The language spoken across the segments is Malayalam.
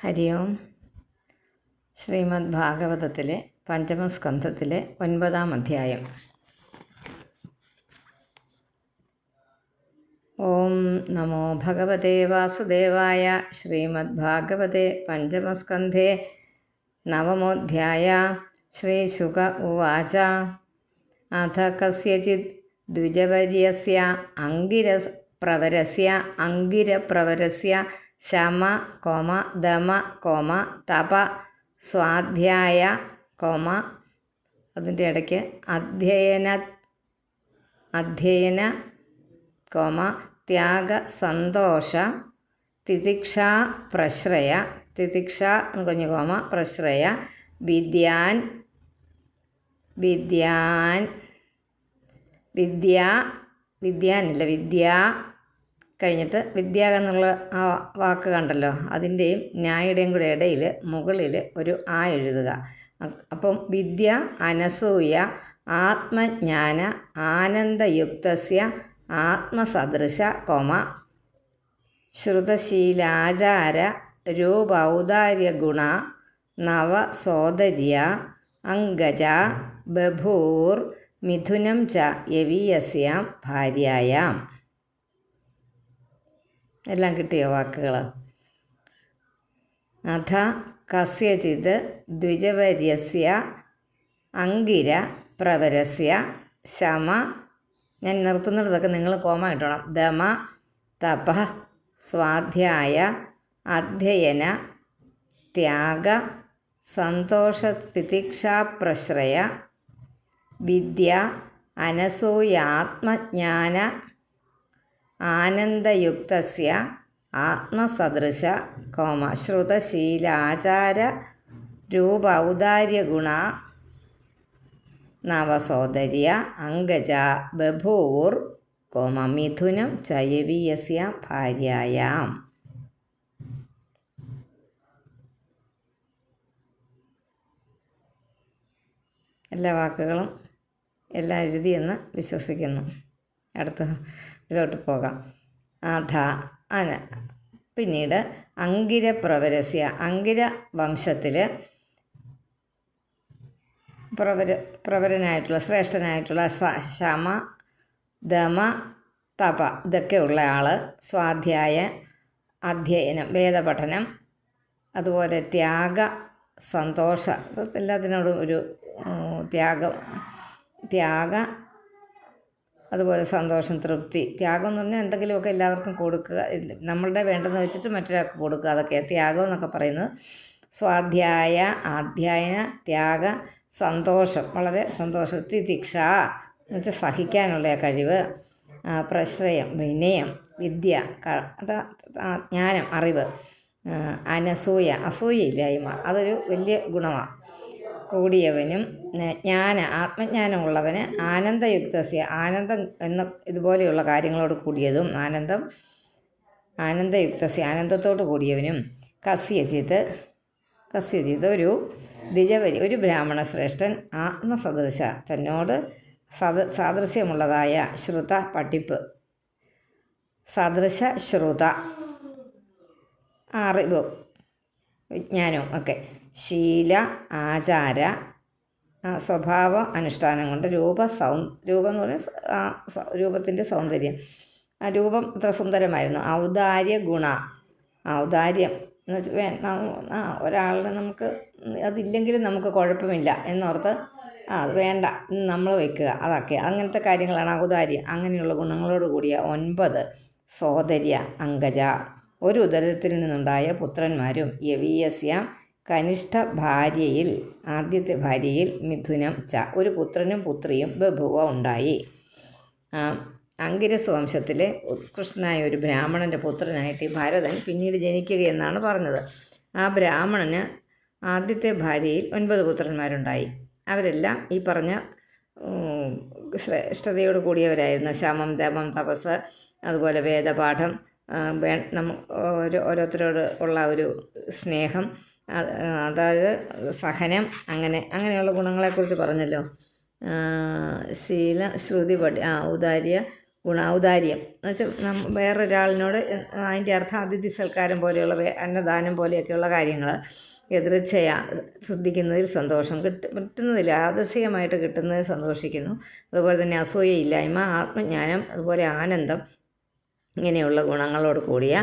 ഹരി ഓം. ശ്രീമദ് ഭാഗവതത്തിലെ പഞ്ചമസ്കന്ധത്തിലെ 9-ാം അധ്യായം. ഓം നമോ ഭഗവതേ വാസുദേവായ. ശ്രീമദ് ഭാഗവതേ പഞ്ചമസ്കന്ധേ 9-മോऽധ്യായ. ശ്രീശുക ഉവാച. അഥ കസ്യചിത് ദ്വിജവര്യസ്യ അങ്കിരപ്രവരസ്യ ശമ കോമ ദമ കോമ തപ സ്വാധ്യായ കോമ അതിൻ്റെ ഇടയ്ക്ക് അധ്യയന കോമ ത്യാഗ സന്തോഷ തിതിക്ഷ പ്രശ്രയ തിതിക്ഷ കുഞ്ഞു കോമ പ്രശ്രയ വിദ്യ കഴിഞ്ഞിട്ട് വിദ്യ എന്നുള്ള ആ വാക്ക് കണ്ടല്ലോ, അതിൻ്റെയും ന്യായുടെയും കൂടെ ഇടയിൽ മുകളിൽ ഒരു ആ എഴുതുക. അപ്പം വിദ്യ അനസൂയ ആത്മജ്ഞാന ആനന്ദയുക്തസ്യ ആത്മസദൃശ കോമ ശ്രുതശീലാചാര രൂപൗദാര്യഗുണ നവസോദര്യ അംഗജ ബഭൂർ മിഥുനം ച യവീയസ്യാം ഭാര്യായാം. എല്ലാം കിട്ടിയോ വാക്കുകൾ? അഥ കസ്യചിത് ദ്വിജവര്യസ്യ അങ്കിര പ്രവരസ്യ ശമ, ഞാൻ നിർത്തുന്നിടത്തൊക്കെ നിങ്ങൾ കോമ ഇട്ടോണം, ദമ തപ സ്വാധ്യായ അധ്യയന ത്യാഗ സന്തോഷ തിതിക്ഷാപ്രശ്രയ വിദ്യ അനസൂയാത്മജ്ഞാന ആനന്ദയുക്തസ്യ ആത്മസദൃശ കോമ ശ്രുതശീലാചാര രൂപൗദാര്യഗുണ നവസോദര്യ അംഗജ ബഭൂർ കോമ മിഥുനം ചയവീയസ്യ ഭാര്യായാം. എല്ലാ വാക്കുകളും എല്ലാം എഴുതിയെന്ന് വിശ്വസിക്കുന്നു. അടുത്ത ഇതിലോട്ട് പോകാം. പിന്നീട് അങ്കിരപ്രവരസ്യ, അങ്കിര വംശത്തിൽ പ്രവരനായിട്ടുള്ള ശ്രേഷ്ഠനായിട്ടുള്ള ശമ ദമ തപ ഇതൊക്കെ ഉള്ള ആൾ, സ്വാധ്യായ അധ്യയനം വേദപഠനം, അതുപോലെ ത്യാഗ സന്തോഷ, എല്ലാത്തിനോടും ഒരു ത്യാഗ അതുപോലെ സന്തോഷം തൃപ്തി. ത്യാഗം എന്ന് പറഞ്ഞാൽ എന്തെങ്കിലുമൊക്കെ എല്ലാവർക്കും കൊടുക്കുക, നമ്മളുടെ വേണ്ടെന്ന് വെച്ചിട്ട് മറ്റൊരാൾക്ക് കൊടുക്കുക, അതൊക്കെ ത്യാഗം എന്നൊക്കെ പറയുന്നത്. സ്വാധ്യായ അധ്യയന ത്യാഗ സന്തോഷം, വളരെ സന്തോഷം. തിതിക്ഷ എന്ന് വെച്ചാൽ സഹിക്കാനുള്ള കഴിവ്, പ്രശ്രയം വിനയം, വിദ്യ ജ്ഞാനം അറിവ്, അനസൂയ അസൂയയില്ലായ്മ, അതൊരു വലിയ ഗുണമാണ്. കൂടിയവനും ആത്മജ്ഞാനമുള്ളവന് ആനന്ദയുക്തസ്യ ആനന്ദം എന്ന ഇതുപോലെയുള്ള കാര്യങ്ങളോട് കൂടിയതും ആനന്ദയുക്തസ്യ ആനന്ദത്തോട് കൂടിയവനും കസ്യചിത് ഒരു ഒരു ബ്രാഹ്മണ ശ്രേഷ്ഠൻ ആത്മസദൃശ തന്നോട് സാദൃശ്യമുള്ളതായ ശ്രുത പഠിപ്പ്, സദൃശ ശ്രുത അറിവും വിജ്ഞാനവും ഒക്കെ, ശീല ആചാര സ്വഭാവ അനുഷ്ഠാനം കൊണ്ട് രൂപം എന്ന് പറഞ്ഞാൽ രൂപത്തിൻ്റെ സൗന്ദര്യം, ആ രൂപം ഇത്ര സുന്ദരമായിരുന്നു. ഔദാര്യ ഗുണ, ഔദാര്യം എന്ന് വെച്ചാൽ ഒരാളിന് നമുക്ക് അതില്ലെങ്കിലും നമുക്ക് കുഴപ്പമില്ല എന്നോർത്ത് അത് വേണ്ട നമ്മൾ വയ്ക്കുക, അതൊക്കെ അങ്ങനത്തെ കാര്യങ്ങളാണ് ഔദാര്യം. അങ്ങനെയുള്ള ഗുണങ്ങളോട് കൂടിയ 9 സോദര്യ അംഗജ, ഒരു ഉദരത്തിൽ നിന്നുണ്ടായ പുത്രന്മാരും, യവീയസ്യാം കനിഷ്ഠ ഭാര്യയിൽ ആദ്യത്തെ ഭാര്യയിൽ മിഥുനം ച ഒരു പുത്രനും പുത്രിയും ബഭുവ ഉണ്ടായി. അങ്കിരസ് വംശത്തിലെ ഉത്കൃഷ്ടനായ ഒരു ബ്രാഹ്മണൻ്റെ പുത്രനായിട്ട് ഈ ഭരതൻ പിന്നീട് ജനിക്കുകയെന്നാണ് പറഞ്ഞത്. ആ ബ്രാഹ്മണന് ആദ്യത്തെ ഭാര്യയിൽ 9 പുത്രന്മാരുണ്ടായി. അവരെല്ലാം ഈ പറഞ്ഞ ശ്രേഷ്ഠതയോട് കൂടിയവരായിരുന്നു. ശമം ദമം തപസ്, അതുപോലെ വേദപാഠം, ഓരോരുത്തരോട് ഉള്ള ഒരു സ്നേഹം, അതായത് സഹനം, അങ്ങനെയുള്ള ഗുണങ്ങളെക്കുറിച്ച് പറഞ്ഞല്ലോ. ശീല ശ്രുതി ഔദാര്യ ഔദാര്യം എന്ന് വെച്ചാൽ വേറൊരാളിനോട് അതിൻ്റെ അർത്ഥം അതിഥി സൽക്കാരം പോലെയുള്ള അന്നദാനം പോലെയൊക്കെയുള്ള കാര്യങ്ങൾ എതിർച്ചയാ ശ്രദ്ധിക്കുന്നതിൽ സന്തോഷം കിട്ടുന്നതിൽ ആദർശികമായിട്ട് കിട്ടുന്നതിൽ സന്തോഷിക്കുന്നു. അതുപോലെ തന്നെ അസൂയയില്ലായ്മ, ആത്മജ്ഞാനം, അതുപോലെ ആനന്ദം, ഇങ്ങനെയുള്ള ഗുണങ്ങളോട് കൂടിയ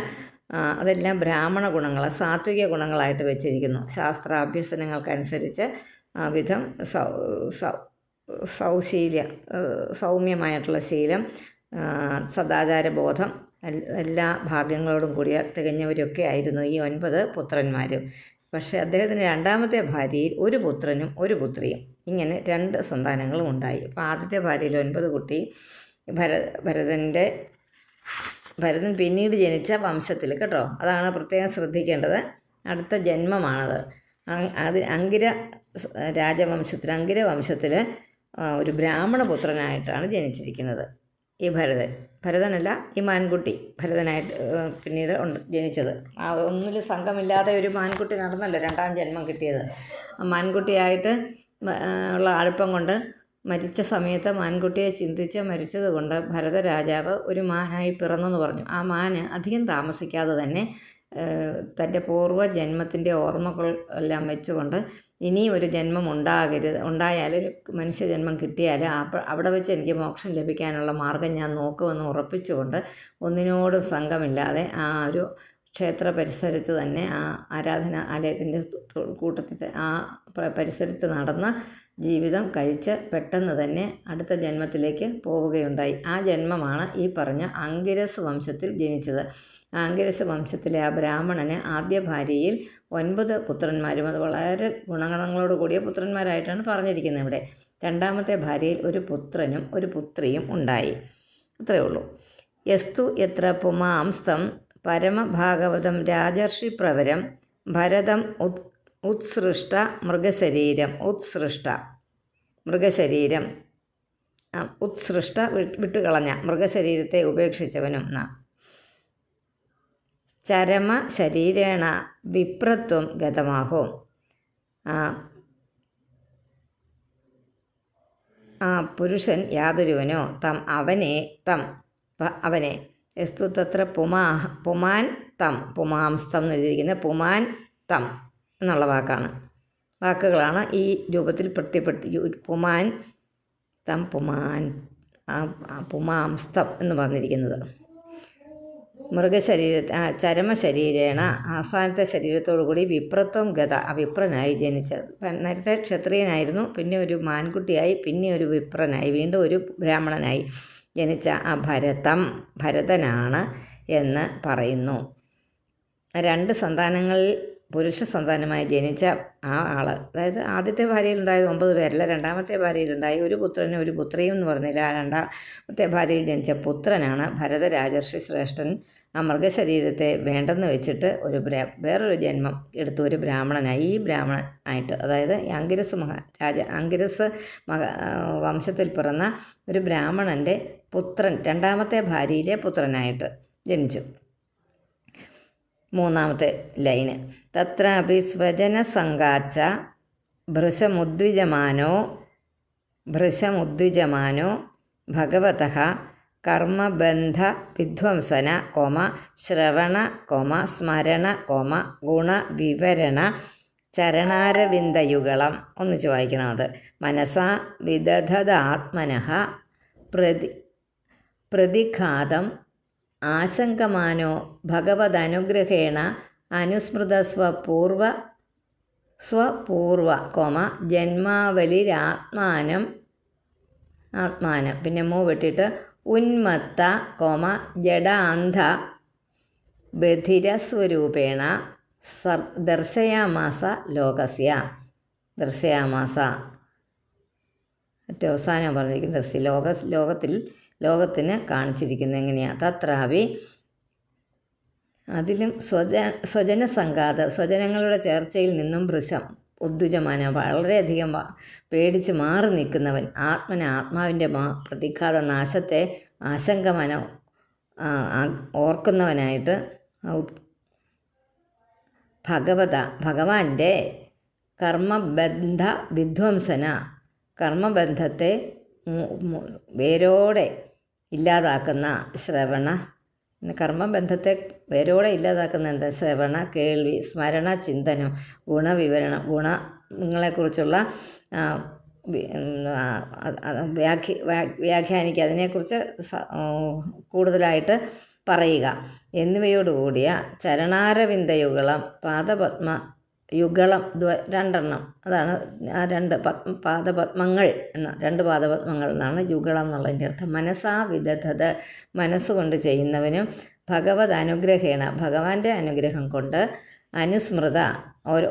അതെല്ലാം ബ്രാഹ്മണ ഗുണങ്ങൾ, സാത്വിക ഗുണങ്ങളായിട്ട് വെച്ചിരിക്കുന്നു. ശാസ്ത്രാഭ്യസനങ്ങൾക്കനുസരിച്ച് വിധം സൗമ്യമായിട്ടുള്ള ശീലം, സദാചാരബോധം, എല്ലാ ഭാഗ്യങ്ങളോടും കൂടിയ തികഞ്ഞവരൊക്കെ ആയിരുന്നു ഈ 9 പുത്രന്മാരും. പക്ഷേ അദ്ദേഹത്തിൻ്റെ രണ്ടാമത്തെ ഭാര്യയിൽ ഒരു പുത്രനും ഒരു പുത്രിയും, ഇങ്ങനെ 2 സന്താനങ്ങളും ഉണ്ടായി. അപ്പോൾ ആദ്യത്തെ ഭാര്യയിൽ 9 കുട്ടി, ഭരതൻ പിന്നീട് ജനിച്ച വംശത്തിൽ കേട്ടോ, അതാണ് പ്രത്യേകം ശ്രദ്ധിക്കേണ്ടത്. അടുത്ത ജന്മമാണത്. അങ്കിര രാജവംശത്തിൽ, അങ്കിര വംശത്തിൽ ഒരു ബ്രാഹ്മണ പുത്രനായിട്ടാണ് ജനിച്ചിരിക്കുന്നത് ഈ ഭരതനല്ല, ഈ മാൻകുട്ടി ഭരതനായിട്ട് പിന്നീട് ജനിച്ചത്. ഒന്നിൽ സംഘമില്ലാതെ ഒരു മാൻകുട്ടി നടന്നല്ലോ 2ാം ജന്മം കിട്ടിയത്. മാൻകുട്ടിയായിട്ട് ഉള്ള അടുപ്പം കൊണ്ട് മരിച്ച സമയത്ത് മാൻകുട്ടിയെ ചിന്തിച്ച് മരിച്ചത് കൊണ്ട് ഭരത രാജാവ് ഒരു മാനായി പിറന്നെന്ന് പറഞ്ഞു. ആ മാന് അധികം താമസിക്കാതെ തന്നെ തൻ്റെ പൂർവ്വജന്മത്തിൻ്റെ ഓർമ്മകൾ എല്ലാം വെച്ചുകൊണ്ട് ഇനിയും ഒരു ജന്മം ഉണ്ടായാൽ, ഒരു മനുഷ്യജന്മം കിട്ടിയാൽ അവിടെ വെച്ച് എനിക്ക് മോക്ഷം ലഭിക്കാനുള്ള മാർഗം ഞാൻ നോക്കുമെന്ന് ഉറപ്പിച്ചുകൊണ്ട് ഒന്നിനോടും സംഘമില്ലാതെ ആ ഒരു ക്ഷേത്ര പരിസരത്ത് തന്നെ, ആ ആരാധനാലയത്തിൻ്റെ കൂട്ടത്തിൽ ആ പരിസരത്ത് നടന്ന് ജീവിതം കഴിച്ച് പെട്ടെന്ന് തന്നെ അടുത്ത ജന്മത്തിലേക്ക് പോവുകയുണ്ടായി. ആ ജന്മമാണ് ഈ പറഞ്ഞ അങ്കിരസ് വംശത്തിൽ ജനിച്ചത്. അങ്കിരസ് വംശത്തിലെ ആ ബ്രാഹ്മണന് ആദ്യ ഭാര്യയിൽ 9 പുത്രന്മാരും, അത് വളരെ ഗുണഗണങ്ങളോട് കൂടിയ പുത്രന്മാരായിട്ടാണ് പറഞ്ഞിരിക്കുന്നത് ഇവിടെ. രണ്ടാമത്തെ ഭാര്യയിൽ ഒരു പുത്രനും ഒരു പുത്രിയും ഉണ്ടായി. അത്രയേ ഉള്ളൂ. യസ്തു യത്ര പുമാംസ്തം പരമഭാഗവതം രാജർഷിപ്രവരം ഭരതം ഉത്സൃഷ്ട മൃഗശരീരം ഉത്സൃഷ്ട വിട്ടുകളഞ്ഞ മൃഗശരീരത്തെ ഉപേക്ഷിച്ചവനും ചരമ ശരീരേണ വിപ്രത്വം ഗതമാഹോ. പുരുഷൻ യാതൊരുവനോ അവനെ യസ്തു തത്ര പുമാൻ തം, പുമാംസ്തം എന്ന് എഴുതിയിരിക്കുന്നത് പുമാൻ തം എന്നുള്ള വാക്കുകളാണ് ഈ രൂപത്തിൽ പുമാൻ തം, പുമാംസ്തം എന്ന് പറഞ്ഞിരിക്കുന്നത്. ചരമശരീരേണ, അവസാനത്തെ ശരീരത്തോടു കൂടി വിപ്രത്വം ഗത, വിപ്രനായി ജനിച്ചത്. നേരത്തെ ക്ഷത്രിയനായിരുന്നു, പിന്നെ ഒരു മാൻകുട്ടിയായി, പിന്നെ ഒരു വിപ്രനായി, വീണ്ടും ഒരു ബ്രാഹ്മണനായി ജനിച്ച ആ ഭരതനാണ് എന്ന് പറയുന്നു. 2 സന്താനങ്ങളിൽ പുരുഷ സന്താനമായി ജനിച്ച ആ ആൾ, അതായത് ആദ്യത്തെ ഭാര്യയിലുണ്ടായത് 9 പേരല്ല, രണ്ടാമത്തെ ഭാര്യയിലുണ്ടായി ഒരു പുത്രനും ഒരു പുത്രിയും എന്ന് പറഞ്ഞില്ല. ആ രണ്ടാമത്തെ ഭാര്യയിൽ ജനിച്ച പുത്രനാണ് ഭരത രാജർഷി ശ്രേഷ്ഠൻ. ആ മൃഗശരീരത്തെ വേണ്ടെന്ന് വെച്ചിട്ട് വേറൊരു ജന്മം എടുത്തു ഒരു ബ്രാഹ്മണനായി. ഈ ബ്രാഹ്മണനായിട്ട്, അതായത് അങ്കിരസ് വംശത്തിൽ പിറന്ന ഒരു ബ്രാഹ്മണൻ്റെ പുത്രൻ, രണ്ടാമത്തെ ഭാര്യയിലെ പുത്രനായിട്ട് ജനിച്ചു. 3ാമത്തെ ലൈന്, തത്രാപി സ്വജനസംഗാച്ച ഭൃശമുദ്വിജമാനോ ഭഗവതഃ കർമ്മബന്ധ വിധ്വംസന ശ്രവണ സ്മരണ ഗുണവിവരണ ചരണാരവിന്ദയുഗളം. ഒന്നിച്ച് വായിക്കണം അത്. മനസാ വിദധദാത്മനഃ പ്രതിഘാതം ആശങ്കമാനോ ഭഗവദനുഗ്രഹേണ അനുസ്മൃത സ്വപൂർവ ജന്മാവലിരാത്മാനം പിന്നെ വെട്ടിയിട്ട് ഉന്മത്ത ജഡാന്ധ ബധിരസ്വരൂപേണ ദർശയാമാസ ഏറ്റവും അവസാനം പറഞ്ഞിരിക്കുന്നത് ലോകത്തിന് കാണിച്ചിരിക്കുന്നത് എങ്ങനെയാണ്. തത്രാവി, അതിലും സ്വജനങ്ങളുടെ ചേർച്ചയിൽ നിന്നും ഭൃശം ഉദ്ദുജമാന, വളരെയധികം പേടിച്ച് മാറി നിൽക്കുന്നവൻ, ആത്മാവിൻ്റെ പ്രതിഘാത നാശത്തെ ആശങ്കമന ഓർക്കുന്നവനായിട്ട് ഭഗവാന്റെ കർമ്മബന്ധ വിധ്വംസന, കർമ്മബന്ധത്തെ വേരോടെ ഇല്ലാതാക്കുന്ന ശ്രവണ, കർമ്മബന്ധത്തെ വേരോടെ ഇല്ലാതാക്കുന്ന എന്താ? ശ്രവണ, കേൾവി, സ്മരണ, ചിന്തനം, ഗുണവിവരണം, ഗുണങ്ങളെക്കുറിച്ചുള്ള വ്യാഖ്യാനിക്കുക, അതിനെക്കുറിച്ച് കൂടുതലായിട്ട് പറയുക എന്നിവയോടുകൂടിയ ചരണാരവിന്ദയുഗളം പാദപത്മ യുഗളം രണ്ടെണ്ണം, അതാണ് ആ പാദപത്മങ്ങൾ രണ്ട് പാദപത്മങ്ങൾ എന്നാണ് യുഗളം എന്നുള്ളതിൻ്റെ അർത്ഥം. മനസ്സാ വിദഗ്ധത, മനസ്സുകൊണ്ട് ചെയ്യുന്നവനും ഭഗവത് അനുഗ്രഹേണ, ഭഗവാന്റെ അനുഗ്രഹം കൊണ്ട് അനുസ്മൃത, ഓരോ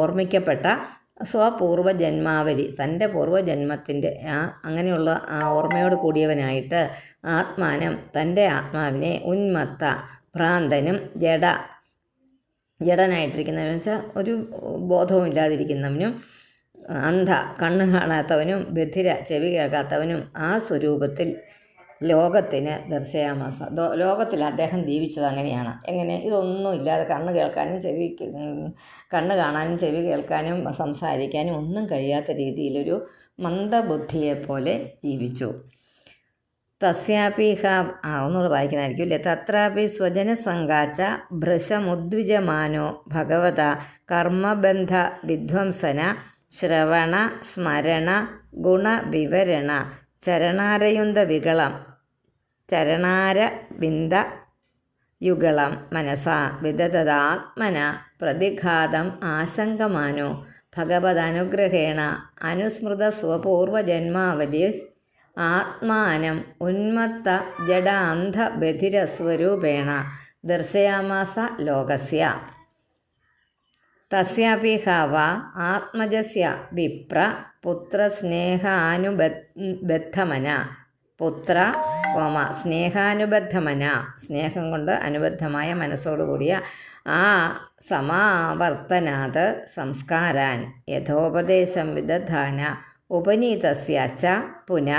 ഓർമ്മിക്കപ്പെട്ട സ്വപൂർവജന്മാവലി, തൻ്റെ പൂർവ്വജന്മത്തിൻ്റെ അങ്ങനെയുള്ള ഓർമ്മയോട് കൂടിയവനായിട്ട് ആത്മാനം, തൻ്റെ ആത്മാവിനെ ഉന്മത്ത, ഭ്രാന്തനും ജഡനായിട്ടിരിക്കുന്നവനെന്ന് വെച്ചാൽ ഒരു ബോധവും ഇല്ലാതിരിക്കുന്നവനും, അന്ധ കണ്ണ് കാണാത്തവനും, ബധിര ചെവി കേൾക്കാത്തവനും ആ സ്വരൂപത്തിൽ ലോകത്തിന് ദർശയാമാസ, ലോകത്തിൽ അദ്ദേഹം ജീവിച്ചത് അങ്ങനെയാണ്. എങ്ങനെ? ഇതൊന്നും ഇല്ലാതെ കണ്ണ് കാണാനും ചെവി കേൾക്കാനും സംസാരിക്കാനും ഒന്നും കഴിയാത്ത രീതിയിലൊരു മന്ദബുദ്ധിയെപ്പോലെ ജീവിച്ചു. തസ്യാപിഹ ഒന്നുകൂടെ വായിക്കണമായിരിക്കും അല്ലേ. തത്രാപി സ്വജനസംഗാച്ച ഭൃശമുദ്വിജമാനോ ഭഗവത കർമ്മബന്ധ വിധ്വംസന ശ്രവണ സ്മരണ ഗുണവിവരണ ചരണാരയുന്ത വികളം ചരണാരവിന്ദ യുഗളം മനസാ വിദതദാത്മന പ്രതിഘാതം ആശങ്കമാനോ ഭഗവദനുഗ്രഹേണ അനുസ്മൃത സ്വപൂർവജന്മാവലി ആത്മാനം ഉന്മത്ത ജഡാന്ധ ബധിരസ്വരൂപേണ ദർശയാമാസ ലോകസ്യ. തസ്യാപി ഹവ ആത്മജസ്യ വിപ്ര പുത്രസ്നേഹാനുബദ്ധമന, പുത്ര സ്നേഹാനുബദ്ധമന, സ്നേഹം കൊണ്ട് അനുബദ്ധമായ മനസ്സോടുകൂടിയ ആ സമാവർത്തനാത് സംസ്കാരാൻ യഥോപദേശം വിദധാന ഉപനീതസ്യ ച പുന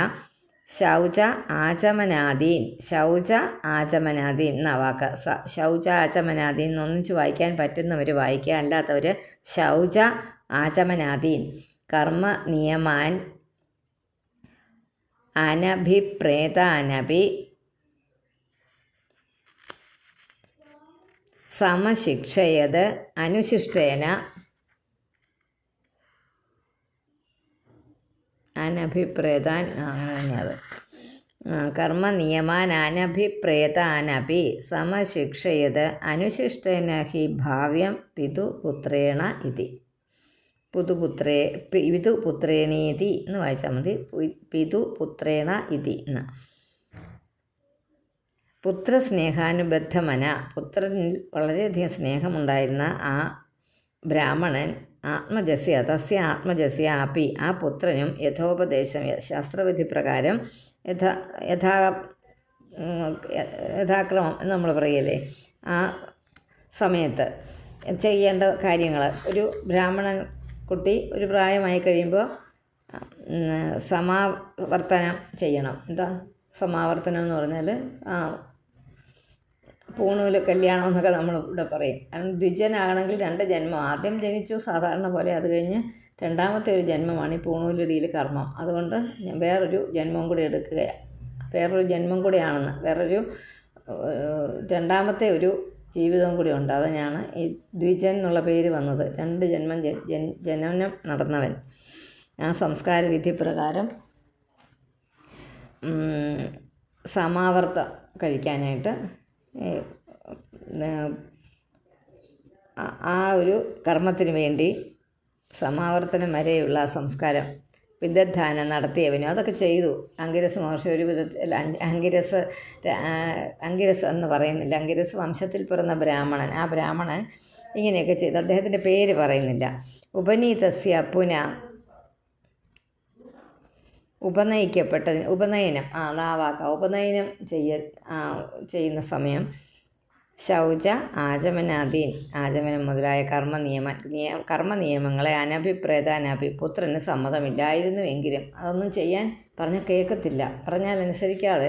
ശൗച ആചമനാദീൻ, ശൗച ആചമനാദീൻ എന്ന വാക്ക്, ശൗച ആചമനാദീൻ എന്നൊന്നിച്ച് വായിക്കാൻ പറ്റുന്നവർ വായിക്കുക, അല്ലാത്തവർ ശൗച ആചമനാദീൻ കർമ്മ നിയമാൻ അനഭിപ്രേതാനപി സമശിക്ഷയത് അനുശിഷ്ടേന അനഭിപ്രേതാൻ, അങ്ങനെ തന്നെയത്, കർമ്മ നിയമാൻ അനഭിപ്രേതാനപി സമശിക്ഷയത് അനുശിഷ്ടേന ഹി ഭാവ്യം പിതുപുത്രേണ ഇതി. പിതുപുത്രേണീതി എന്ന് വായിച്ചാൽ മതി. പിതുപുത്രേണ ഇതി എന്ന്. പുത്രസ്നേഹാനുബദ്ധമന, പുത്രനിൽ വളരെയധികം സ്നേഹമുണ്ടായിരുന്ന ആ ബ്രാഹ്മണൻ ആത്മജസ്യ തസ്യ ആത്മജസ്യ അപ്പി, ആ പുത്രനും യഥോപദേശം ശാസ്ത്രവിധി പ്രകാരം യഥാക്രമം എന്ന് നമ്മൾ പറയല്ലേ, ആ സമയത്ത് ചെയ്യേണ്ട കാര്യങ്ങൾ, ഒരു ബ്രാഹ്മണൻ കുട്ടി ഒരു പ്രായമായി കഴിയുമ്പോൾ സമാവർത്തനം ചെയ്യണം. എന്താ സമാവർത്തനം എന്ന് പറഞ്ഞാൽ പൂണൂല് കല്യാണം എന്നൊക്കെ നമ്മൾ ഇവിടെ പറയും. കാരണം ദ്വിജനാകണമെങ്കിൽ 2 ജന്മം, ആദ്യം ജനിച്ചു സാധാരണ പോലെ, അത് കഴിഞ്ഞ് രണ്ടാമത്തെ ഒരു ജന്മമാണ് ഈ പൂണൂലിടിയിൽ കർമ്മം. അതുകൊണ്ട് വേറൊരു ജന്മം കൂടി എടുക്കുകയാണ്, വേറൊരു ജന്മം കൂടിയാണെന്ന്, രണ്ടാമത്തെ ഒരു ജീവിതം കൂടി ഉണ്ട്. അതിനാണ് ഈ ദ്വിജൻ എന്നുള്ള പേര് വന്നത്. 2 ജന്മം ജനനം നടന്നവൻ. ആ സംസ്കാര വിധി പ്രകാരം സമാവർത്ത കഴിക്കാനായിട്ട് ആ ഒരു കർമ്മത്തിന് വേണ്ടി സമാവർത്തനം വരെയുള്ള സംസ്കാരം വിദഗ്ധാനം നടത്തിയവനും അതൊക്കെ ചെയ്തു. അങ്കിരസ് മഹർഷി ഒരു വിധത്തിൽ, അങ്കിരസ് എന്ന് പറയുന്നില്ല, അങ്കിരസ് വംശത്തിൽ പിറന്ന ബ്രാഹ്മണൻ, ആ ബ്രാഹ്മണൻ ഇങ്ങനെയൊക്കെ ചെയ്തു. അദ്ദേഹത്തിൻ്റെ പേര് പറയുന്നില്ല. ഉപനീതസ്യ പുന, ഉപനയിക്കപ്പെട്ടതിന്, ഉപനയനം ഉപനയനം ചെയ്യുന്ന സമയം ശൗച ആചമനാദീൻ, ആചമനം മുതലായ കർമ്മനിയമങ്ങളെ അനഭിപ്രേതാനഭി, പുത്രന് സമ്മതമില്ലായിരുന്നുവെങ്കിലും അതൊന്നും ചെയ്യാൻ പറഞ്ഞാൽ കേൾക്കത്തില്ല, പറഞ്ഞാൽ അനുസരിക്കാതെ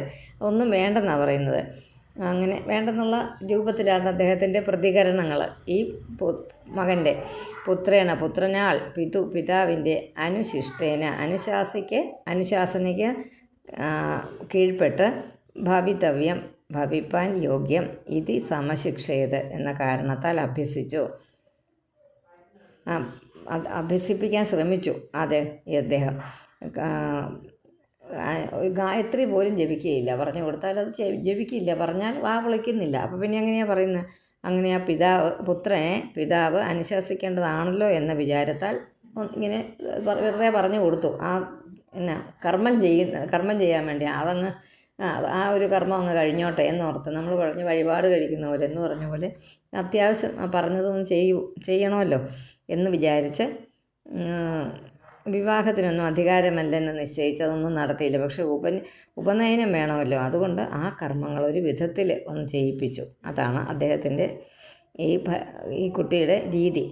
ഒന്നും വേണ്ടെന്നാണ് പറയുന്നത്. അങ്ങനെ വേണ്ടെന്നുള്ള രൂപത്തിലാണ് അദ്ദേഹത്തിൻ്റെ പ്രതികരണങ്ങൾ. ഈ മകൻ്റെ പുത്രനാൾ പിതാവിൻ്റെ അനുശാസനയ്ക്ക് കീഴ്പ്പെട്ട് ഭവിതവ്യം ഭവിപ്പാൻ യോഗ്യം ഇതി സമശിക്ഷയത് എന്ന കാരണത്താൽ അഭ്യസിച്ചു. അഭ്യസിപ്പിക്കാൻ ശ്രമിച്ചു അദ്ദേഹം. ഗായത്രി പോലും ജപിക്കുകയില്ല. പറഞ്ഞു കൊടുത്താൽ അത് ജപിക്കില്ല, പറഞ്ഞാൽ വാ വിളിക്കുന്നില്ല. അപ്പോൾ പിന്നെ എങ്ങനെയാണ് പറയുന്നത്? അങ്ങനെ ആ പിതാവ് അനുശാസിക്കേണ്ടതാണല്ലോ എന്ന വിചാരത്താൽ ഇങ്ങനെ വെറുതെ പറഞ്ഞു കൊടുത്തു. കർമ്മം ചെയ്യാൻ വേണ്ടി അതങ്ങ് ആ ഒരു കർമ്മം അങ്ങ് കഴിഞ്ഞോട്ടെ എന്നോർത്ത്, നമ്മൾ പറഞ്ഞ് വഴിപാട് കഴിക്കുന്ന പോലെ എന്ന് പറഞ്ഞ പോലെ അത്യാവശ്യം പറഞ്ഞതൊന്നും ചെയ്യണമല്ലോ എന്ന് വിചാരിച്ച് വിവാഹത്തിനൊന്നും അധികാരമല്ലെന്ന് നിശ്ചയിച്ചതൊന്നും നടത്തിയില്ല. പക്ഷെ ഉപനയനം വേണമല്ലോ, അതുകൊണ്ട് ആ കർമ്മങ്ങൾ ഒരു വിധത്തിൽ ഒന്ന് ചെയ്യിപ്പിച്ചു. അതാണ് അദ്ദേഹത്തിൻ്റെ ഈ കുട്ടിയുടെ രീതി.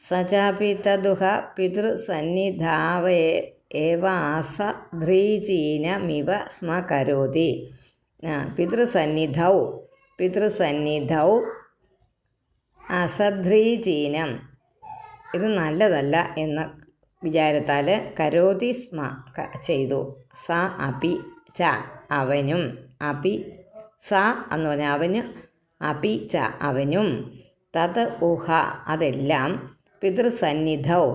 സചാപി തദുഹ പിതൃസന്നിധാവേ ഏവാസ ധ്രീചീനമിവ സ്മ കരോതി. പിതൃസന്നിധൗ അസധ്രീചീനം, ഇത് നല്ലതല്ല എന്ന വിചാരത്താൽ കരോതി സ്മ ചെയ്തു. സ അപി ച അവനും, അപി സ എന്ന് പറഞ്ഞാൽ അവന്, അപി ച അവനും, തത് ഊഹ അതെല്ലാം, പിതൃസന്നിധൗ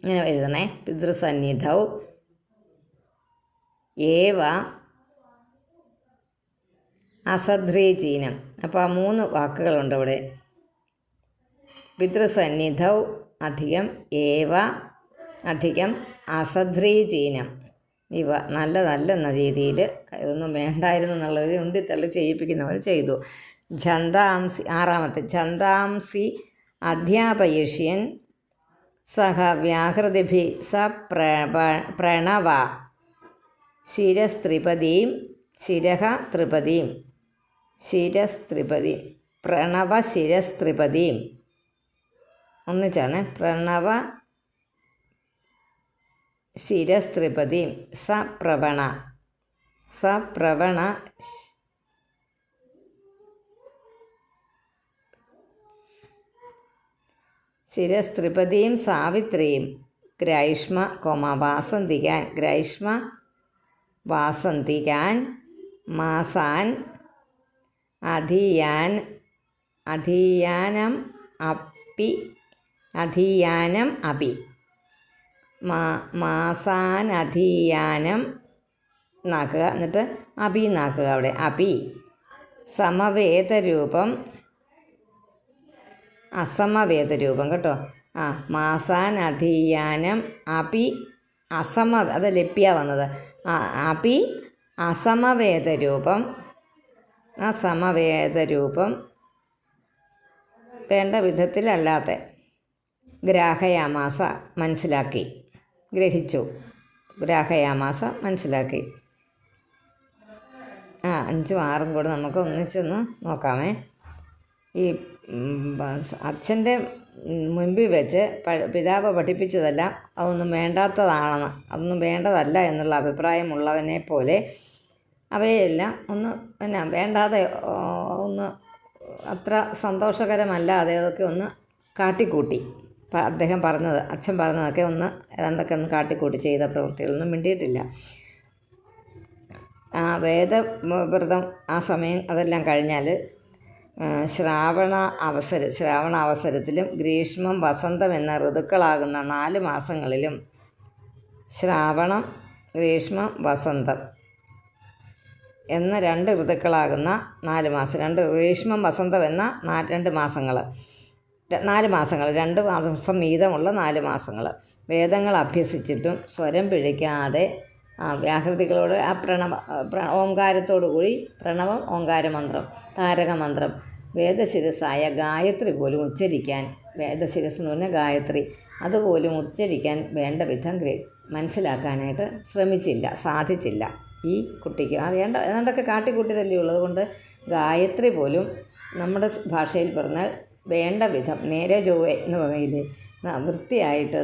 ഇങ്ങനെ എഴുതണേ, പിതൃസന്നിധൗ ഏവ അസധ്രീചീനം. അപ്പോൾ ആ 3 വാക്കുകളുണ്ട് ഇവിടെ. പിതൃസന്നിധൗ അധികം ഏവ അധികം അസധ്രീചീനം, ഇവ നല്ലതല്ലെന്ന രീതിയിൽ ഒന്നും വേണ്ടായിരുന്നു എന്നുള്ളൊരു ഉന്തിത്തള്ളി ചെയ്യിപ്പിക്കുന്ന പോലെ ചെയ്തു. ഛന്ദാംസി 6 ഛന്ദാംസി അധ്യാപയിഷ്യൻ സഹ വ്യാഹൃതിഭി സ പ്രണവ ശിരസ്ത്രിപദീം പ്രണവ ശിരസ്ത്രിപദീം ഒന്നിച്ചാണ്. പ്രണവ ശിരസ്ത്രിപദീം സപ്രവണ ശിരസ്ത്രിപദീം സാവിത്രീം ഗ്രൈഷ്മ വാസന്തികാൻ മാസാൻ അധീയാനം അപി മാസാനധീയാനം നാക്കുക, എന്നിട്ട് അപി നാക്കുക അവിടെ. അപി സമവേദരൂപം അസമവേദരൂപം കേട്ടോ. മാസാനധീയാനം അപി അത് ലപ്യ വന്നത്. അപി അസമവേദരൂപം വേണ്ട വിധത്തിലല്ലാത്ത ഗ്രാഹയാമാസ ഗ്രഹിച്ചു. 5ഉം 6ഉം കൂടെ നമുക്ക് ഒന്നിച്ചൊന്ന് നോക്കാമേ. ഈ അച്ഛൻ്റെ മുൻപിൽ വെച്ച് പിതാവ് പഠിപ്പിച്ചതെല്ലാം അതൊന്നും വേണ്ടാത്തതാണെന്ന്, അതൊന്നും വേണ്ടതല്ല എന്നുള്ള അഭിപ്രായമുള്ളവനെ പോലെ അവയെല്ലാം വേണ്ടാതെ ഒന്ന് അത്ര സന്തോഷകരമല്ലാതെ അതൊക്കെ ഒന്ന് കാട്ടിക്കൂട്ടി. അച്ഛൻ പറഞ്ഞതൊക്കെ ഏതാണ്ടൊക്കെ ഒന്ന് കാട്ടിക്കൂട്ടി ചെയ്ത പ്രവൃത്തികളൊന്നും മിണ്ടിയിട്ടില്ല. വേദവ്രതം ആ സമയം അതെല്ലാം കഴിഞ്ഞാൽ ശ്രാവണ അവസരത്തിലും ഗ്രീഷ്മം വസന്തം എന്ന ഋതുക്കളാകുന്ന 4 മാസങ്ങളിലും, ശ്രാവണം ഗ്രീഷ്മം വസന്തം എന്ന 2 ഋതുക്കളാകുന്ന 4 മാസം, ഗ്രീഷ്മം വസന്തം എന്ന 2 മാസങ്ങൾ, 2 മാസം വീതമുള്ള 4 മാസങ്ങൾ വേദങ്ങൾ അഭ്യസിച്ചിട്ടും സ്വരം പിഴയ്ക്കാതെ വ്യാഹൃതികളോട് ആ ഓംകാരത്തോടു കൂടി പ്രണവം, ഓംകാരമന്ത്രം, താരകമന്ത്രം, വേദശിരസായ ഗായത്രി പോലും ഉച്ചരിക്കാൻ, വേദശിരസ് എന്ന് പറഞ്ഞാൽ ഗായത്രി, അതുപോലും ഉച്ചരിക്കാൻ വേണ്ട വിധം മനസ്സിലാക്കാനായിട്ട് സാധിച്ചില്ല ഈ കുട്ടിക്ക്. ഏതാണ്ടൊക്കെ കാട്ടിക്കൂട്ടിയതല്ലേ ഉള്ളത് കൊണ്ട് ഗായത്രി പോലും നമ്മുടെ ഭാഷയിൽ പറഞ്ഞാൽ വേണ്ട വിധം നേരെ ചൊവ്വേ എന്ന് പറയില്ലേ, വൃത്തിയായിട്ട്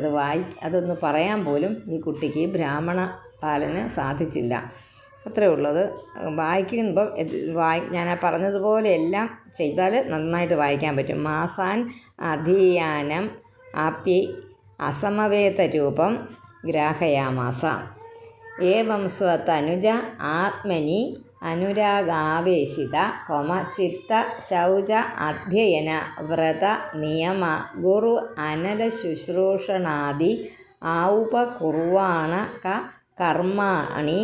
അതൊന്ന് പറയാൻ പോലും ഈ കുട്ടിക്ക്, ഈ ബ്രാഹ്മണ ബാലന് സാധിച്ചില്ല. അത്രേ ഉള്ളത്. വായിക്കുമ്പം ഞാൻ പറഞ്ഞതുപോലെ എല്ലാം ചെയ്താൽ നന്നായിട്ട് വായിക്കാൻ പറ്റും. മാസാൻ അധീയാനം ആപ്യൈ അസമവേദ രൂപം ഗ്രാഹയാമാസ. ഏവം സ്വതനുജ ആത്മനി അനുരാഗാവേശിത ചിത്ത ശൗച അധ്യയന വ്രത നിയമ ഗുരു അനല ശുശ്രൂഷണാദി ഔപകുർവാണ കർമാണി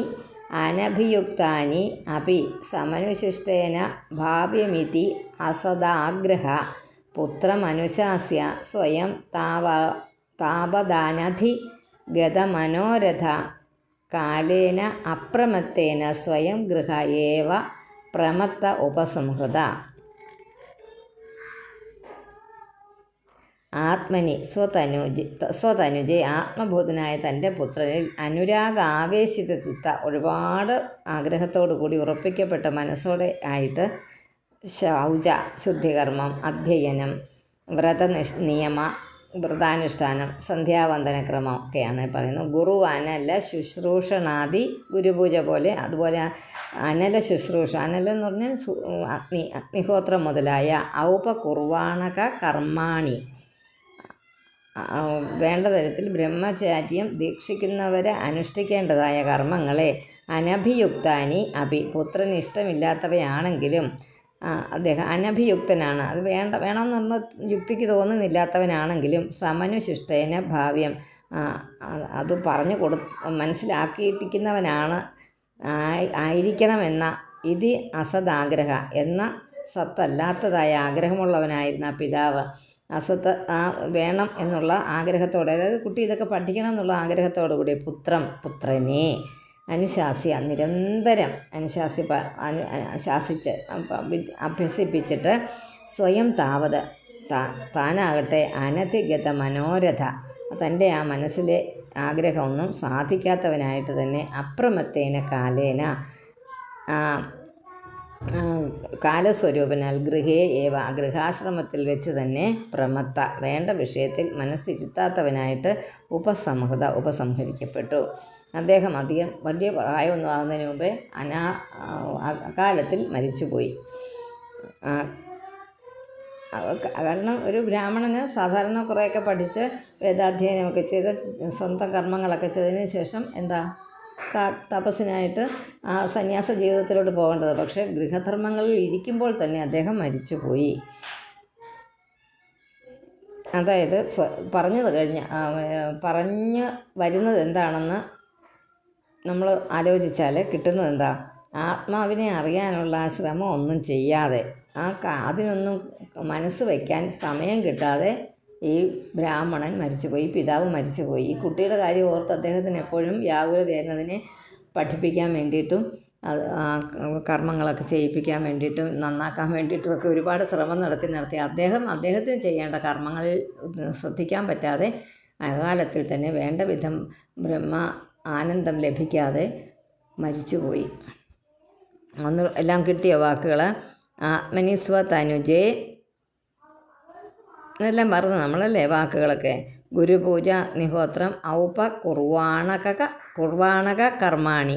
അനഭിയുക്താനി അപി സമനുശിഷ്ടേന ഭാവ്യമിതി അസദാഗ്രഹ പുത്രമനുശാസ്യ സ്വയം താപദാനധി ഗതമനോരഥ കാലേന അപ്രമത്തേന സ്വയം ഗൃഹ ഏവ പ്രമത്ത ഉപസംഹൃത. ആത്മനി സ്വതനുജെ ആത്മബോധനായ തൻ്റെ പുത്രനിൽ അനുരാഗാവേശിത ചിത്ത ഒരുപാട് ആഗ്രഹത്തോടു കൂടി ഉറപ്പിക്കപ്പെട്ട മനസ്സോടെ ആയിട്ട് ശൗച ശുദ്ധികർമ്മം, അധ്യയനം, നിയമ വ്രതാനുഷ്ഠാനം, സന്ധ്യാവന്ദനക്രമം ഒക്കെയാണ് പറയുന്നത്. ഗുരു അനല ശുശ്രൂഷണാദി ഗുരുപൂജ പോലെ, അതുപോലെ അനല ശുശ്രൂഷ, അനലം എന്ന് പറഞ്ഞാൽ അഗ്നിഹോത്രം മുതലായ ഔപകുർവാണക കർമാണി വേണ്ട തരത്തിൽ ബ്രഹ്മചാര്യം ദീക്ഷിക്കുന്നവരെ അനുഷ്ഠിക്കേണ്ടതായ കർമ്മങ്ങളെ അനഭിയുക്താനി പുത്രന് ഇഷ്ടമില്ലാത്തവയാണെങ്കിലും അദ്ദേഹം അനഭിയുക്തനാണ്, അത് വേണമെന്ന് നമ്മൾ യുക്തിക്ക് തോന്നുന്നില്ലാത്തവനാണെങ്കിലും സമനുശിഷ്ടേന ഭാവ്യം അത് പറഞ്ഞു മനസ്സിലാക്കിയിരിക്കുന്നവനാണ് ആയിരിക്കണമെന്ന ഇതി അസദാഗ്രഹ എന്ന സത്തല്ലാത്തതായ ആഗ്രഹമുള്ളവനായിരുന്ന പിതാവ് അസത്ത് വേണം എന്നുള്ള ആഗ്രഹത്തോടെ, അതായത് കുട്ടി ഇതൊക്കെ പഠിക്കണം എന്നുള്ള ആഗ്രഹത്തോടു കൂടി പുത്രനെ നിരന്തരം ശാസിച്ച് അഭ്യസിപ്പിച്ചിട്ട് സ്വയം താനാകട്ടെ അനധിഗത മനോരഥ തൻ്റെ ആ മനസ്സിലെ ആഗ്രഹമൊന്നും സാധിക്കാത്തവനായിട്ട് തന്നെ അപ്രമത്തേന കാലേന കാലസ്വരൂപനാൽ ഗൃഹേ ഏവ ഗൃഹാശ്രമത്തിൽ വെച്ച് തന്നെ പ്രമത്ത വേണ്ട വിഷയത്തിൽ മനസ്സിരുത്താത്തവനായിട്ട് ഉപസംഹരിക്കപ്പെട്ടു. അദ്ദേഹം വലിയ പ്രായമൊന്നും ആകുന്നതിന് മുമ്പേ അകാലത്തിൽ മരിച്ചുപോയി. കാരണം ഒരു ബ്രാഹ്മണന് സാധാരണ കുറേയൊക്കെ പഠിച്ച് വേദാധ്യയനമൊക്കെ ചെയ്ത് സ്വന്തം കർമ്മങ്ങളൊക്കെ ചെയ്തതിന് ശേഷം തപസ്സിനായിട്ട് സന്യാസ ജീവിതത്തിലോട്ട് പോകേണ്ടത്. പക്ഷേ ഗൃഹധർമ്മങ്ങളിൽ ഇരിക്കുമ്പോൾ തന്നെ അദ്ദേഹം മരിച്ചുപോയി. അതായത് പറഞ്ഞു വരുന്നത് എന്താണെന്ന് നമ്മൾ ആലോചിച്ചാൽ കിട്ടുന്നത് എന്താ? ആത്മാവിനെ അറിയാനുള്ള ആ ശ്രമം ഒന്നും ചെയ്യാതെ, അതിനൊന്നും മനസ്സ് വയ്ക്കാൻ സമയം കിട്ടാതെ ഈ ബ്രാഹ്മണൻ മരിച്ചുപോയി, പിതാവ് മരിച്ചുപോയി. ഈ കുട്ടിയുടെ കാര്യം ഓർത്ത് അദ്ദേഹത്തിന് എപ്പോഴും വ്യാകുലതയായിരുന്നതിനെ പഠിപ്പിക്കാൻ വേണ്ടിയിട്ടും കർമ്മങ്ങളൊക്കെ ചെയ്യിപ്പിക്കാൻ വേണ്ടിയിട്ടും നന്നാക്കാൻ വേണ്ടിയിട്ടും ഒക്കെ ഒരുപാട് ശ്രമം നടത്തി അദ്ദേഹത്തിന് ചെയ്യേണ്ട കർമ്മങ്ങളിൽ ശ്രദ്ധിക്കാൻ പറ്റാതെ അകാലത്തിൽ തന്നെ വേണ്ട വിധം ആനന്ദം ലഭിക്കാതെ മരിച്ചുപോയി. എല്ലാം കിട്ടിയ വാക്കുകൾ ആത്മനി സ്വതനുജേ എന്നെല്ലാം മറന്നു നമ്മളല്ലേ വാക്കുകളൊക്കെ. ഗുരുപൂജ, അഗ്നിഹോത്രം, കുർവാണക കർമാണി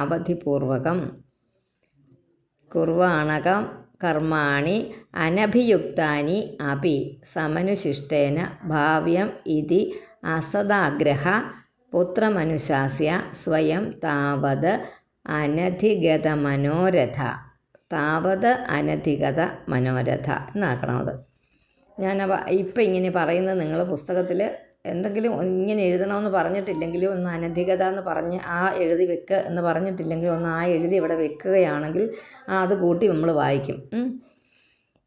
അവധിപൂർവകം കുർവാണകം കർമാണി അനഭിയുക്താനി അപി സമനുശിഷ്ടേന ഭാവ്യം ഇതി അസദാഗ്രഹ പുത്രമനുശാസ്യ സ്വയം താവത് അനധിഗത മനോരഥ എന്നാക്കണം. അത് ഞാൻ ഇപ്പം ഇങ്ങനെ പറയുന്നത് നിങ്ങൾ പുസ്തകത്തിൽ എന്തെങ്കിലും ഇങ്ങനെ എഴുതണമെന്ന് പറഞ്ഞിട്ടില്ലെങ്കിലും ഒന്ന് അനധികത എന്ന് പറഞ്ഞ് എഴുതി വെക്കുക എന്ന് പറഞ്ഞിട്ടില്ലെങ്കിൽ ഒന്ന് എഴുതി ഇവിടെ വെക്കുകയാണെങ്കിൽ അത് കൂട്ടി നമ്മൾ വായിക്കും.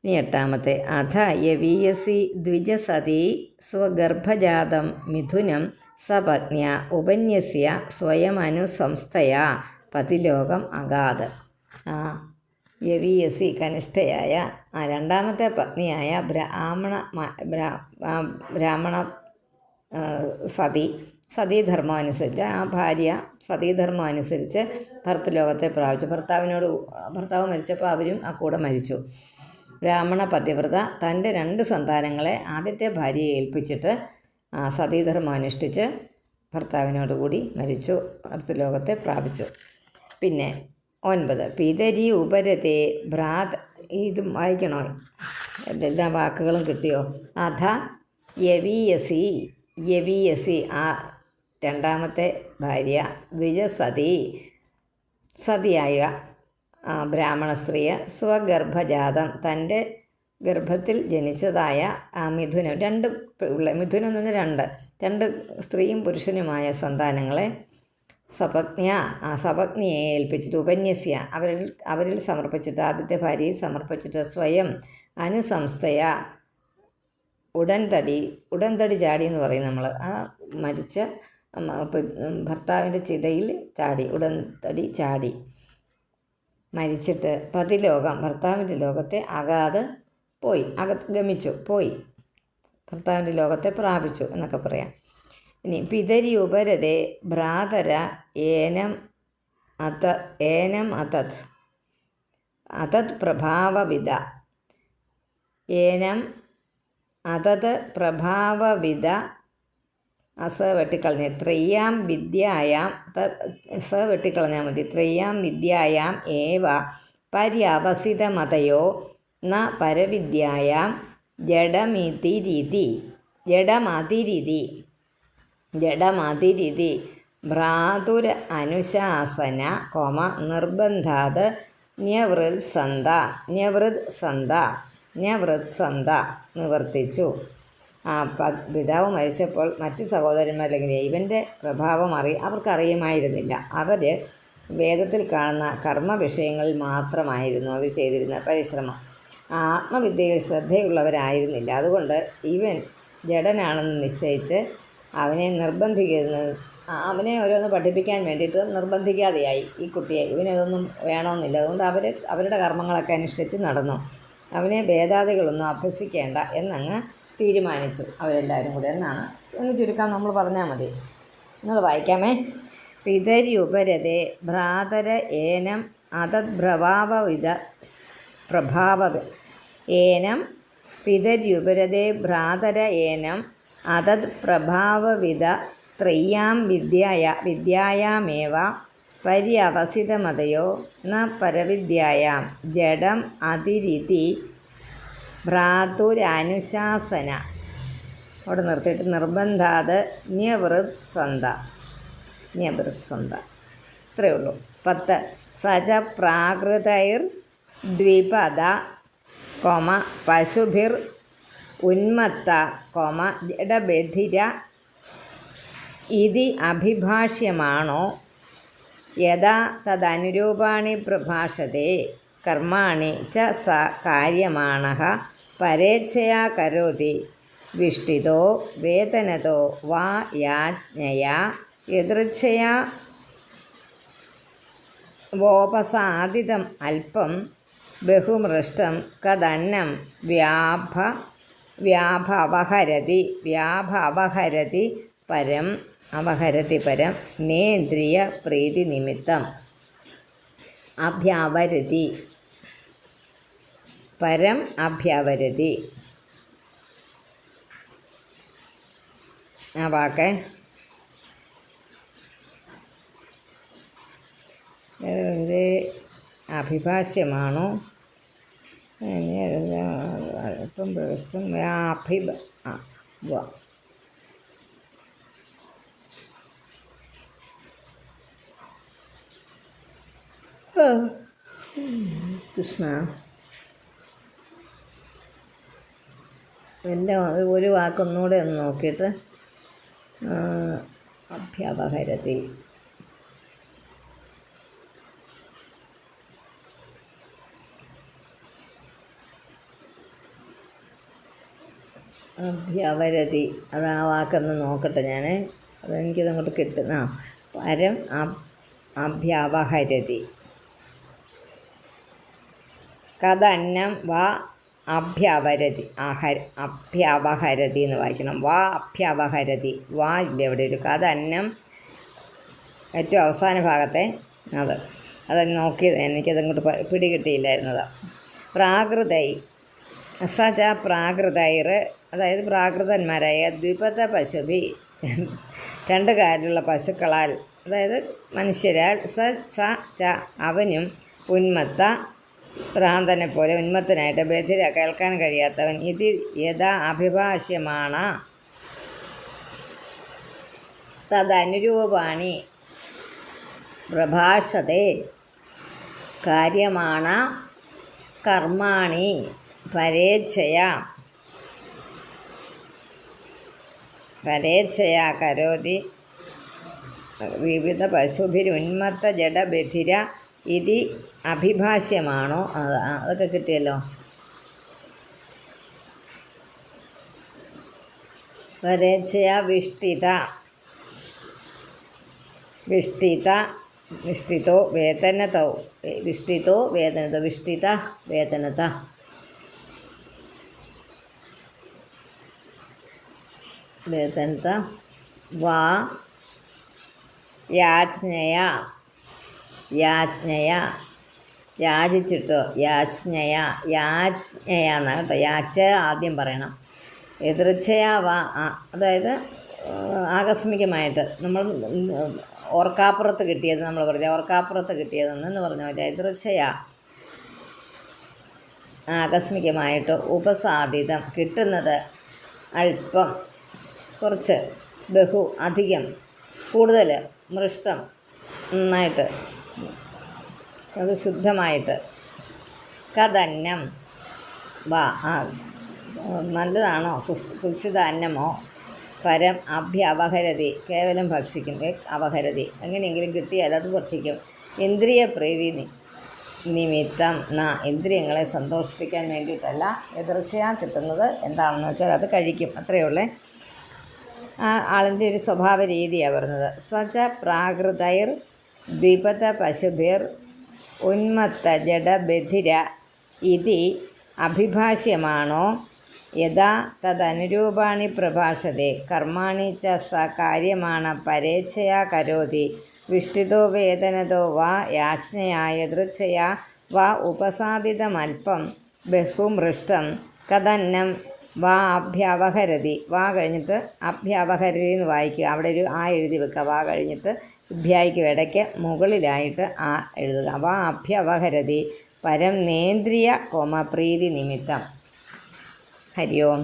ഇനി 8ാമത്തെ അഥ യവീയസി ദ്വിജസതി സ്വഗർഭജാതം മിഥുനം സപത്ന്യ ഉപന്യസ്യ സ്വയമനുസംസ്ഥയാ പതിലോകം അഗാത്. യവീയസി കനിഷ്ഠയായ 2ാമത്തെ പത്നിയായ ബ്രാഹ്മണ സതീധർമ്മം അനുസരിച്ച് ആ ഭാര്യ സതീധർമ്മം അനുസരിച്ച് ഭർത്തൃലോകത്തെ പ്രാപിച്ചു. ഭർത്താവ് മരിച്ചപ്പോൾ അവരും ആ കൂടെ മരിച്ചു. ബ്രാഹ്മണ പതിവ്രത തൻ്റെ 2 സന്താനങ്ങളെ ആദ്യത്തെ ഭാര്യയെ ഏൽപ്പിച്ചിട്ട് സതീധർമ്മം അനുഷ്ഠിച്ച് ഭർത്താവിനോടുകൂടി മരിച്ചു, ഭർത്തൃലോകത്തെ പ്രാപിച്ചു. പിന്നെ 9 പിതരി ഉപരത്തെ ഭ്രാത്. ഇതും വായിക്കണോ? എല്ലാ വാക്കുകളും കിട്ടിയോ? അധ യവീയസി രണ്ടാമത്തെ ഭാര്യ ദ്വിജസതി, സതിയായ ബ്രാഹ്മണ സ്ത്രീയെ സ്വഗർഭജാതം, തൻ്റെ ഗർഭത്തിൽ ജനിച്ചതായ മിഥുനം, മിഥുനം എന്ന് പറഞ്ഞാൽ രണ്ട് സ്ത്രീയും പുരുഷനുമായ സന്താനങ്ങളെ സപത്നിയെ ഏൽപ്പിച്ചിട്ട് ഉപന്യസ്യ, അവരിൽ സമർപ്പിച്ചിട്ട്, ആദ്യത്തെ ഭാര്യയിൽ സമർപ്പിച്ചിട്ട്, സ്വയം അനുസംസ്ഥയ, ഉടൻതടി ചാടി എന്ന് പറയും നമ്മൾ, ആ മരിച്ച ഭർത്താവിൻ്റെ ചിതയിൽ ചാടി, ഉടൻതടി ചാടി മരിച്ചിട്ട് പതിലോകം, ഭർത്താവിൻ്റെ ലോകത്തെ പോയി, ഭർത്താവിൻ്റെ ലോകത്തെ പ്രാപിച്ചു എന്നൊക്കെ പറയാം. ഇനി പിതരി ഉപരതേ ഭ്രാതര ഏനം അതത് പ്രഭാവവിദ, ഏനം അതത് പ്രഭാവവിദ, വെട്ടിക്കളഞ്ഞ് ത്രയ്യാം വിദ്യായാം, വെട്ടിക്കളഞ്ഞാൽ മതി, ത്രയ്യാം വിദ്യായാം ഏവ പര്യവസിതമതയോ ന പരവിദ്യായാം ജഡമതിരിതി ഭ്രാതുര അനുശാസന നിർബന്ധാത് ന്യവൃത്സന്ത നിവർത്തിച്ചു. പിതാവ് മരിച്ചപ്പോൾ മറ്റ് സഹോദരന്മാരല്ലെങ്കിൽ ഇവൻ്റെ പ്രഭാവം അവർക്കറിയുമായിരുന്നില്ല. അവർ വേദത്തിൽ കാണുന്ന കർമ്മ വിഷയങ്ങളിൽ മാത്രമായിരുന്നു അവർ ചെയ്തിരുന്ന പരിശ്രമം. ആത്മവിദ്യയിൽ ശ്രദ്ധയുള്ളവരായിരുന്നില്ല. അതുകൊണ്ട് ഇവൻ ജഡനാണെന്ന് നിശ്ചയിച്ച് അവനെ അവനെ ഓരോന്ന് പഠിപ്പിക്കാൻ വേണ്ടിയിട്ട് നിർബന്ധിക്കാതെയായി ഈ കുട്ടിയെ. ഇവനതൊന്നും വേണമെന്നില്ല. അതുകൊണ്ട് അവരുടെ കർമ്മങ്ങളൊക്കെ അനുഷ്ഠിച്ച് നടന്നു. അവനെ ഭേദാദികളൊന്നും അഭ്യസിക്കേണ്ട എന്നങ്ങ് തീരുമാനിച്ചു അവരെല്ലാവരും കൂടെ എന്നാണ്. ഒന്ന് ചുരുക്കാൻ നമ്മൾ പറഞ്ഞാൽ മതി. നിങ്ങൾ വായിക്കാമേ. പിതരി ഉപരതേ ഭ്രാതര ഏനം അതദ്ഭ്രഭാവവിധ ഏനം പിതര്യുപരതേ ഭ്രാതര ഏനം അതത് പ്രഭാവവിധ ത്രയ്യാം വിദ്യായാമേവ പര്യവസിതമതയോ ന പരവിദ്യായാം ജഡം അതിരിതി ഭ്രാതുരനുശാസന. അവിടെ നിർത്തിയിട്ട് നിർബന്ധാത് ന്യവൃത്സന്ത. ഇത്രയേ ഉള്ളൂ. 10 സജ പ്രാകൃതൈർ ദ്വിപദ പശുഭിർ ഉന്മത്ത ജഡബധിര ഇതി അഭിഭാഷ്യമാണോ യഥാ തദനുരൂപാണി പ്രഭാഷത്തെ കർമാണി ച സ കാര്യമാണഃ പരേച്ഛയാ കരോതി വിഷ്ടിതോ വേതനതോ വാ യാജ്ഞയാ യദൃച്ഛയാ വോപസാദിതം അല്പം ബഹുമൃഷ്ടം കദന്നം വ്യാഭവഹരതി പരം നേന്ദ്രിയ പ്രീതി നിമിത്തം അഭ്യാവരതി പരം അഭ്യാവരതി. ആ വാക്ക് ഇത് അഭിഭാഷ്യമാണോ? ഇപ്പം പ്രശ്നം കൃഷ്ണ എല്ലാം ഒരു വാക്കൊന്നുകൂടെ ഒന്ന് നോക്കിയിട്ട് അഭ്യാപഹരതി അഭ്യവരതി അത് ആ വാക്കൊന്ന് നോക്കട്ടെ ഞാൻ. അതെനിക്കതങ്ങോട്ട് കിട്ടുന്ന പരം അഭ്യവഹരതി കഥന്നം വാ അഭ്യവരതി അഭ്യവഹരതി എന്ന് വായിക്കണം. വാ അഭ്യവഹരതി വാ ഇല്ലേ അവിടെ ഒരു കഥന്നം ഏറ്റവും അവസാന ഭാഗത്തെ അത് നോക്കിയത് എനിക്കതങ്ങോട്ട് പിടികിട്ടിയില്ലായിരുന്നത്. പ്രാകൃതൈ സജ പ്രാകൃതൈർ അതായത് പ്രാകൃതന്മാരായ ദ്വിപദ പശുഭി രണ്ട് കാലുള്ള പശുക്കളാൽ അതായത് മനുഷ്യരാൽ സ ച അവനും ഉന്മത്ത ഭ്രാന്തനെ പോലെ ഉന്മത്തനായിട്ട് ബധിര കേൾക്കാൻ കഴിയാത്തവൻ ഇത് യഥാ അഭിഭാഷ്യമാണ് തദനുരൂപാണി പ്രഭാഷത്തെ കാര്യമാണ കർമാണി പരേച്ഛയാ കരോതി വിവിധ പശുഭിരുന്മത്ത ജഡബധിര ഇതി അഭിഭാഷ്യമാണോ? അതൊക്കെ കിട്ടിയല്ലോ. പരേച്ഛയാ വിഷ്ടിതോ വേതനതൗ വേതനത വാ യാജ്ഞയാ യാചിച്ചിട്ടോ യാജ്ഞയാന്നാണ് കേട്ടോ. യാച്ച ആദ്യം പറയണം. എതിർച്ചയാ വാ, അതായത് ആകസ്മികമായിട്ട് നമ്മൾ ഓർക്കാപ്പുറത്ത് കിട്ടിയത്, നമ്മൾ പറഞ്ഞില്ല ഓർക്കാപ്പുറത്ത് കിട്ടിയതെന്ന് പറഞ്ഞ പോലെ എതിർച്ചയാ ആകസ്മികമായിട്ട്, ഉപസാദിതം കിട്ടുന്നത്, അല്പം കുറച്ച്, ബഹു അധികം കൂടുതൽ, മൃഷ്ടം നന്നായിട്ട്, അത് ശുദ്ധമായിട്ട്, കഥന്നം വാ നല്ലതാണോ, കുൽസിത അന്നമോ, പരം അഭ്യവഹരതി കേവലം ഭക്ഷിക്കും, അപഹരതി എങ്ങനെയെങ്കിലും കിട്ടിയാൽ അത് ഭക്ഷിക്കും. ഇന്ദ്രിയ പ്രീതി നിമിത്തം ഇന്ദ്രിയങ്ങളെ സന്തോഷിപ്പിക്കാൻ വേണ്ടിയിട്ടല്ല, എതിർച്ചയാ കിട്ടുന്നത് എന്താണെന്ന് വെച്ചാൽ അത് കഴിക്കും, അത്രയേ ഉള്ളേ. ആ ആളിൻ്റെ ഒരു സ്വഭാവ രീതിയാണ് പറഞ്ഞത്. സച പ്രാകൃതൈർ ദ്വിപദ പശുഭിർ ഉന്മത്ത ജഡബധിര ഇതി അഭിഭാഷ്യമാണോ യഥാ തദനുരൂപാണി പ്രഭാഷത്തെ കർമാണി ച സ കാര്യമാണ പരേച്ഛയാ കരോതി വിഷ്ടിതോ വേദനതോ വാ യാജ്ഞയാ യദൃച്ഛയാ വാ ഉപസാദിതമൽപ്പം ബഹുമൃഷ്ടം കഥന്നം വാ അഭ്യവഹരതി. വാ കഴിഞ്ഞിട്ട് അഭ്യവഹരതി എന്ന് വായിക്കുക. അവിടെ ഒരു ആ എഴുതി വെക്കുക. വാ കഴിഞ്ഞിട്ട് അഭ്യായിക്കും ഇടയ്ക്ക് മുകളിലായിട്ട് ആ എഴുതുക. വാ അഭ്യവഹരതി പരം നേന്ദ്രിയ പ്രീതി നിമിത്തം. ഹരി ഓം.